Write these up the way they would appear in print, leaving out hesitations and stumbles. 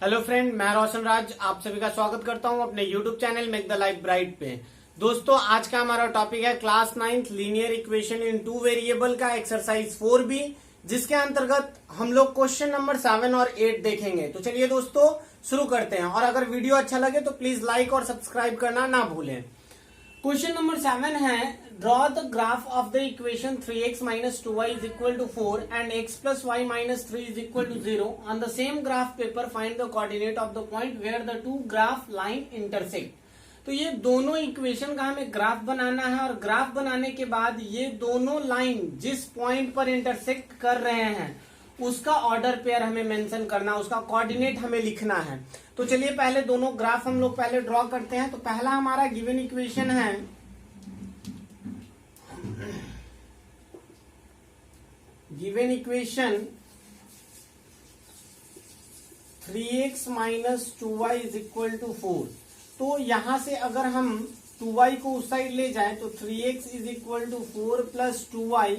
Hello friend, मैं रोशन राज आप सभी का स्वागत करता हूं अपने YouTube channel make the life bright पे। दोस्तों, आज का हमारा टॉपिक है class 9th linear equation in 2 variable का एक्सरसाइज 4B, जिसके अंतर्गत हम लोग क्वेश्चन नंबर 7 और 8 देखेंगे। तो चलिए दोस्तों शुरू करते हैं, और अगर वीडियो अच्छा लगे तो प्लीज लाइक और सब्सक्राइब करना ना भूलें। क्वेश्चन नंबर 7 है, draw the graph of the equation 3x minus 2y is equal to 4 and x plus y minus 3 is equal to 0 on the same graph paper. Find the coordinate of the point where the two graph line intersect. तो ये दोनों equation का हमें graph बनाना है, और graph बनाने के बाद ये दोनों लाइन जिस पॉइंट पर इंटरसेक्ट कर रहे हैं उसका ऑर्डर पेयर हमें मेंशन करना, उसका कोऑर्डिनेट हमें लिखना है। तो चलिए पहले दोनों ग्राफ हम लोग पहले ड्रॉ करते हैं। तो पहला हमारा गिवन इक्वेशन है, given equation 3x minus 2y is equal to 4। तो यहां से अगर हम 2y को उस साइड ले जाएं तो 3x is equal to 4 plus 2y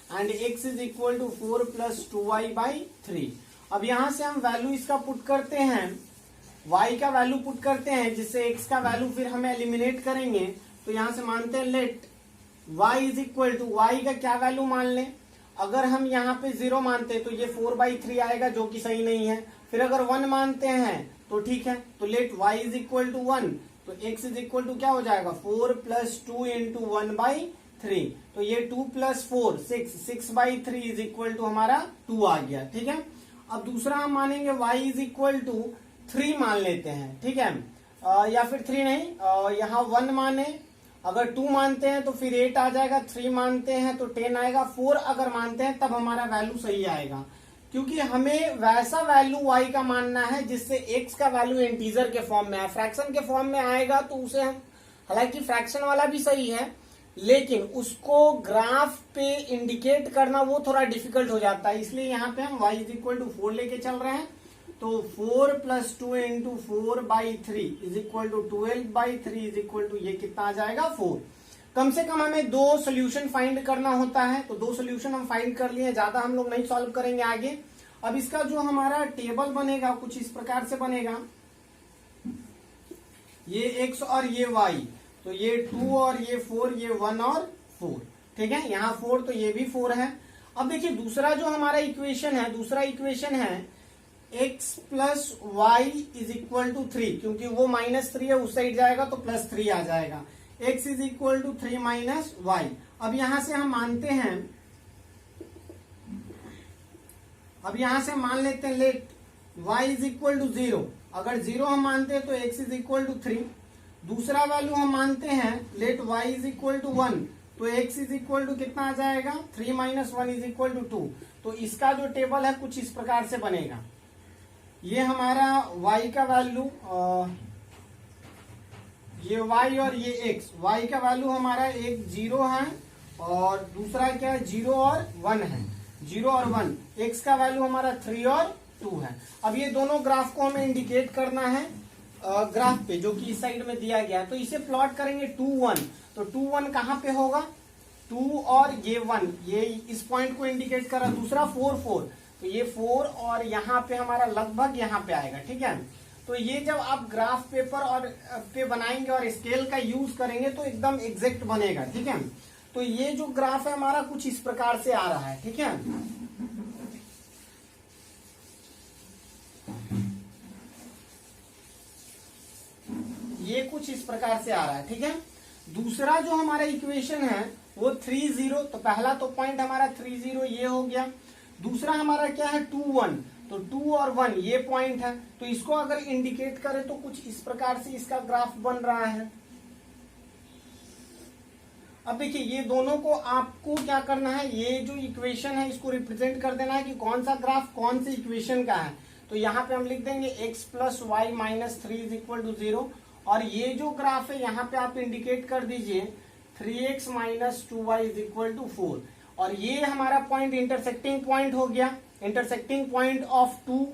and x is equal to 4 plus 2y by 3। अब यहां से हम वैल्यू इसका पुट करते हैं, y का वैल्यू पुट करते हैं, जिससे x का वैल्यू फिर हमें एलिमिनेट करेंगे। तो यहां से मानते हैं let y is equal to, y का क्या वैल्यू मान लें। अगर हम यहाँ पे 0 मानते हैं तो ये 4/3 आएगा, जो कि सही नहीं है। फिर अगर 1 मानते हैं तो ठीक है, तो late y is equal to 1, तो x is equal to क्या हो जाएगा 4 plus 2 into 1/3। तो ये 2 plus 4 6/3 is equal to हमारा 2 आ गया। ठीक है, अब दूसरा हम मानेंगे y is equal to 3 मान लेते हैं। ठीक है, या फिर 3 नहीं, यहाँ 1 माने, अगर 2 मानते हैं तो फिर 8 आ जाएगा, 3 मानते हैं तो 10 आएगा, 4 अगर मानते हैं तब हमारा वैल्यू सही आएगा, क्योंकि हमें वैसा वैल्यू y का मानना है जिससे x का वैल्यू इंटीजर के फॉर्म में है। फ्रैक्शन के फॉर्म में आएगा तो उसे हम, हालांकि फ्रैक्शन वाला भी सही है, लेकिन उसको ग्राफ पे इंडिकेट करना वो थोड़ा डिफिकल्ट हो जाता है। इसलिए यहाँ पे हम y इज इक्वल टू 4 लेके चल रहे हैं। तो 4 plus 2 into 4/3 is equal to 12/3 is equal to ये कितना आ जाएगा 4। कम से कम हमें 2 सोल्यूशन फाइंड करना होता है, तो 2 सोल्यूशन हम फाइंड कर लिए, ज्यादा हम लोग नहीं सॉल्व करेंगे आगे। अब इसका जो हमारा टेबल बनेगा कुछ इस प्रकार से बनेगा, ये x और ये y, तो ये 2 और ये 4, ये 1 और 4। ठीक है, यहाँ 4 तो ये भी 4 है। अब देखिए दूसरा जो हमारा इक्वेशन है, दूसरा इक्वेशन है x plus y is equal to 3, क्योंकि वो -3 है, उस साइड जाएगा तो +3 आ जाएगा। x is equal to 3 minus y। अब यहां से हम मानते हैं, अब यहां से मान लेते हैं let y is equal to 0। अगर 0 हम मानते हैं तो x is equal to 3। दूसरा वैल्यू हम मानते हैं let y is equal to 1, तो x is equal to कितना आ जाएगा 3 minus 1 is equal to 2। तो इसका जो टेबल है कुछ इस प्रकार से बनेगा। ये हमारा y का वैल्यू, ये y और ये x, y का वैल्यू हमारा एक 0 है और दूसरा क्या है 0 और 1 है, 0 और 1। x का वैल्यू हमारा 3 और 2 है। अब ये दोनों ग्राफ को हमें इंडिकेट करना है ग्राफ पे, जो कि इस साइड में दिया गया है। तो इसे प्लॉट करेंगे 2 1। तो 2 1 कहाँ पे होगा, 2 और ये 1, ये इस पॉइंट को इंडिकेट कर रहा है। दूसरा 4 4, तो ये 4 और यहाँ पे हमारा लगभग यहाँ पे आएगा। ठीक है, तो ये जब आप ग्राफ पेपर और पे बनाएंगे और स्केल का यूज करेंगे तो एकदम एग्जैक्ट बनेगा। ठीक है, तो ये जो ग्राफ है हमारा कुछ इस प्रकार से आ रहा है। ठीक है, ये कुछ इस प्रकार से आ रहा है। ठीक है, दूसरा जो हमारा इक्वेशन है वो 3 0, तो पहला तो पॉइंट हमारा 3 0 ये हो गया। दूसरा हमारा क्या है 2 1, तो 2 और 1 ये पॉइंट है। तो इसको अगर इंडिकेट करें तो कुछ इस प्रकार से इसका ग्राफ बन रहा है। अब देखिए ये दोनों को आपको क्या करना है, ये जो इक्वेशन है इसको रिप्रेजेंट कर देना है कि कौन सा ग्राफ कौन सी इक्वेशन का है। तो यहाँ पे हम लिख देंगे x plus y minus 3 is equal to 0, और ये जो ग्राफ है यहाँ पे आप इंडिकेट कर दीजिए 3x minus 2y is equal to 4, और ये हमारा पॉइंट इंटरसेक्टिंग पॉइंट हो गया, इंटरसेक्टिंग पॉइंट ऑफ 2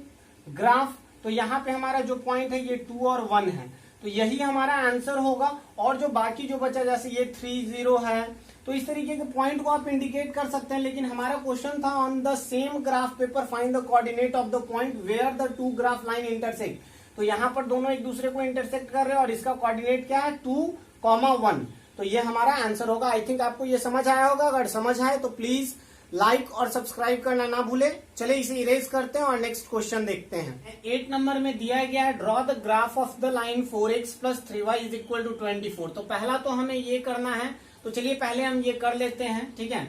ग्राफ। तो यहाँ पे हमारा जो पॉइंट है ये 2 और 1 है, तो यही हमारा आंसर होगा। और जो बाकी जो बचा, जैसे ये 3 0 है, तो इस तरीके के पॉइंट को आप इंडिकेट कर सकते हैं। लेकिन हमारा क्वेश्चन था on the same graph paper find the coordinate of the point where the two graph line intersect. तो यहाँ पर दोनों एक दूसरे को इंटरसेक्ट कर रहे हैं और इसका कोऑर्डिनेट क्या है 2,1। तो ये हमारा आंसर होगा। आई थिंक आपको ये समझ आया होगा। अगर समझ आए तो प्लीज लाइक और सब्सक्राइब करना ना भूले। चले इसे इरेज करते हैं और नेक्स्ट क्वेश्चन देखते हैं। 8 नंबर में दिया गया है draw the graph of the line 4x plus 3y is equal to 24। तो पहला तो हमें ये करना है, तो चलिए पहले हम ये कर लेते हैं, ठीक है।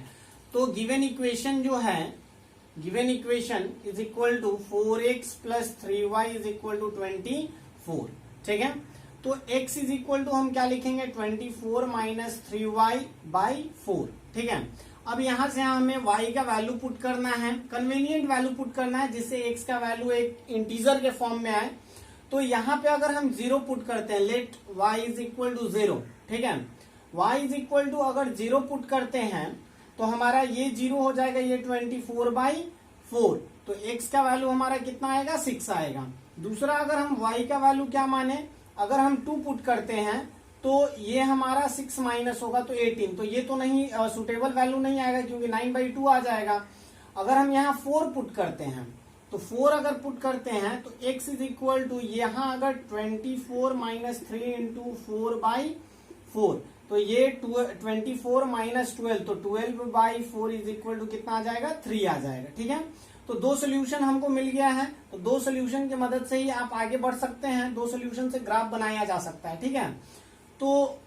तो गिवन इक्वेशन जो है, given equation is equal to 4x plus 3y is equal to 24, ठीक है। तो x इज इक्वल टू हम क्या लिखेंगे 24 माइनस 3y बाई 4, ठीक है। अब यहां से हमें y का वैल्यू पुट करना है, कन्वीनियंट वैल्यू पुट करना है जिससे x का वैल्यू एक इंटीजर के फॉर्म में आए। तो यहाँ पे अगर हम 0 पुट करते हैं, let y is equal to 0, ठीक है। y इज इक्वल टू अगर 0 पुट करते हैं तो हमारा ये 0 हो जाएगा, ये 24/4। तो x का वैल्यू हमारा कितना आएगा 6 आएगा। दूसरा अगर हम y का वैल्यू क्या माने, अगर हम 2 पुट करते हैं तो ये हमारा 6 माइनस होगा तो 18। तो ये तो नहीं सुटेबल वैल्यू नहीं आएगा क्योंकि 9/2 आ जाएगा। अगर हम यहाँ 4 पुट करते हैं तो 4 अगर पुट करते हैं तो x इज इक्वल टू यहाँ अगर 24 माइनस 3 इंटू 4/4, तो ये 24 माइनस 12, तो 12/4 इज इक्वल टू कितना आ जाएगा 3 आ जाएगा, ठीक है। तो 2 सोल्यूशन हमको मिल गया है। तो 2 सोल्यूशन की मदद से ही आप आगे बढ़ सकते हैं। 2 सोल्यूशन से ग्राफ बनाया जा सकता है, ठीक है। तो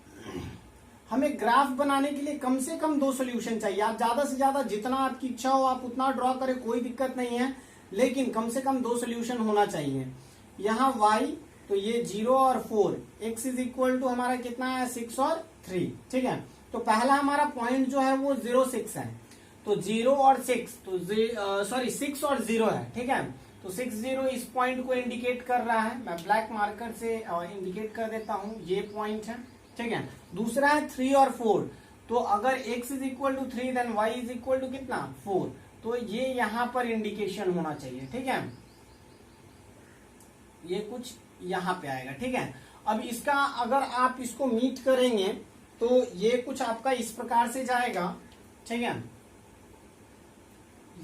हमें ग्राफ बनाने के लिए कम से कम 2 सोल्यूशन चाहिए। आप ज्यादा से ज्यादा जितना आपकी इच्छा हो आप उतना ड्रॉ करें, कोई दिक्कत नहीं है, लेकिन कम से कम 2 सोल्यूशन होना चाहिए। यहाँ y तो ये 0 और 4, x इज इक्वल टू हमारा कितना है 6 और 3, ठीक है। तो पहला हमारा पॉइंट जो है वो 0, 6 है। तो 0 और 6 तो 6 और 0 है, ठीक है। तो 6, 0 इस पॉइंट को इंडिकेट कर रहा है। मैं ब्लैक मार्कर से इंडिकेट कर देता हूं, ये पॉइंट है, ठीक है। दूसरा है 3 और 4। तो अगर x is equal to 3 then y is equal to कितना 4। तो ये यहां पर इंडिकेशन होना चाहिए, ठीक है। ये कुछ यहां पे आएगा, ठीक है। अब इसका अगर आप इसको मीट करेंगे तो ये कुछ आपका इस प्रकार से जाएगा, ठीक है।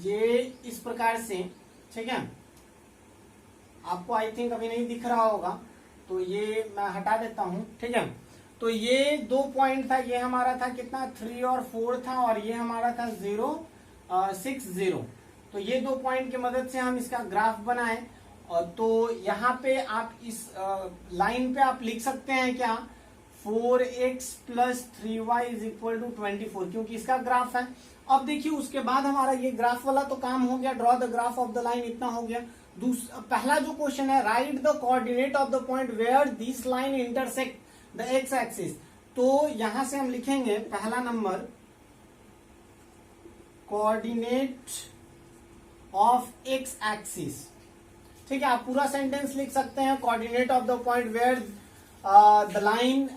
ये इस प्रकार से, ठीक है। आपको आई थिंक अभी नहीं दिख रहा होगा तो ये मैं हटा देता हूं, ठीक है। तो ये 2 पॉइंट था, ये हमारा था कितना 3 और 4 था, और ये हमारा था 0, 6, 0। तो ये 2 पॉइंट की मदद से हम इसका ग्राफ बनाए। तो यहाँ पे आप इस लाइन पे आप लिख सकते हैं क्या 4x plus 3y is equal to 24, क्योंकि इसका ग्राफ है। अब देखिए उसके बाद हमारा ये ग्राफ वाला तो काम हो गया, draw the graph of the line, इतना हो गया। पहला जो क्वेश्चन है write the coordinate of the point where this line intersect the X axis. तो यहां से हम लिखेंगे पहला number coordinate of X axis, ठीक है। आप पूरा सेंटेंस लिख सकते हैं, coordinate of the point where the line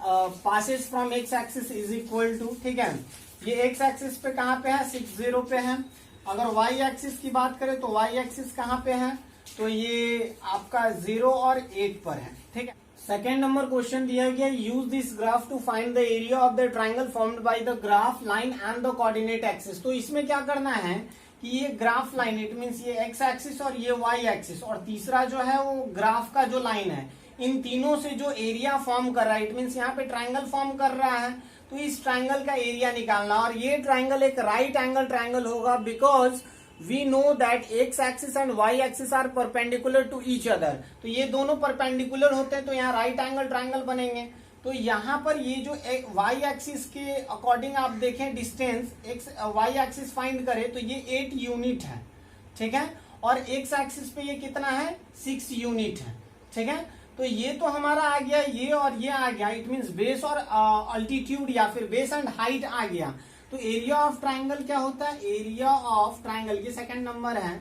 passes from X axis is equal to, ठीक है। ये एक्स एक्सिस पे कहां पे है 6, 0 पे है। अगर वाई एक्सिस की बात करें तो वाई एक्सिस कहां पे है, तो ये आपका 0 और 8 पर है, ठीक है। सेकेंड नंबर क्वेश्चन दिया गया use this graph to find the area of the triangle formed by the graph line and the coordinate axis. तो इसमें क्या करना है कि ये ग्राफ लाइन, इट मीन्स ये एक्स एक्सिस और ये वाई एक्सिस, और तीसरा जो है वो ग्राफ का जो लाइन है, इन तीनों से जो एरिया फॉर्म कर रहा है, इट मीन्स यहाँ पे ट्राइंगल फॉर्म कर रहा है, तो इस ट्राइंगल का एरिया निकालना। और ये ट्राइंगल एक राइट एंगल ट्राइंगल होगा because we know that X axis and Y axis are perpendicular to each other. तो ये दोनों परपेंडिकुलर होते हैं तो यहाँ राइट एंगल ट्राइंगल बनेंगे। तो यहाँ पर ये जो वाई एक्सिस के अकॉर्डिंग आप देखें distance X Y axis find करें तो ये 8 यूनिट है, ठीक है। और एक्स एक्सिस पे ये कितना है 6 यूनिट है, ठीक है। तो ये तो हमारा आ गया ये और ये आ गया, इट मीन्स बेस और अल्टीट्यूड या फिर बेस एंड हाइट आ गया। तो एरिया ऑफ ट्राइंगल क्या होता है, एरिया ऑफ ट्राइंगल, ये सेकंड नंबर है।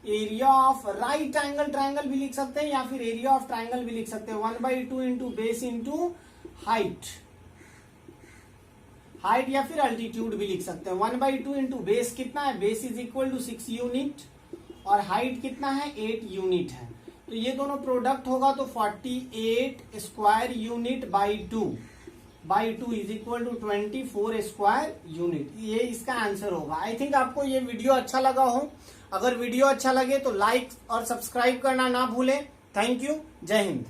Area of right angle triangle भी लिख सकते हैं या फिर एरिया ऑफ ट्राइंगल भी लिख सकते हैं, 1/2 into base into height, height या फिर अल्टीट्यूड भी लिख सकते हैं। 1/2 इंटू बेस कितना है, base is equal to 6 unit और हाइट कितना है 8 यूनिट है। तो ये दोनों प्रोडक्ट होगा तो 48 square unit by 2 is equal to 24 square unit. ये इसका आंसर होगा। आई थिंक आपको ये वीडियो अच्छा लगा हो। अगर वीडियो अच्छा लगे तो लाइक और सब्सक्राइब करना ना भूलें। थैंक यू, जय हिंद।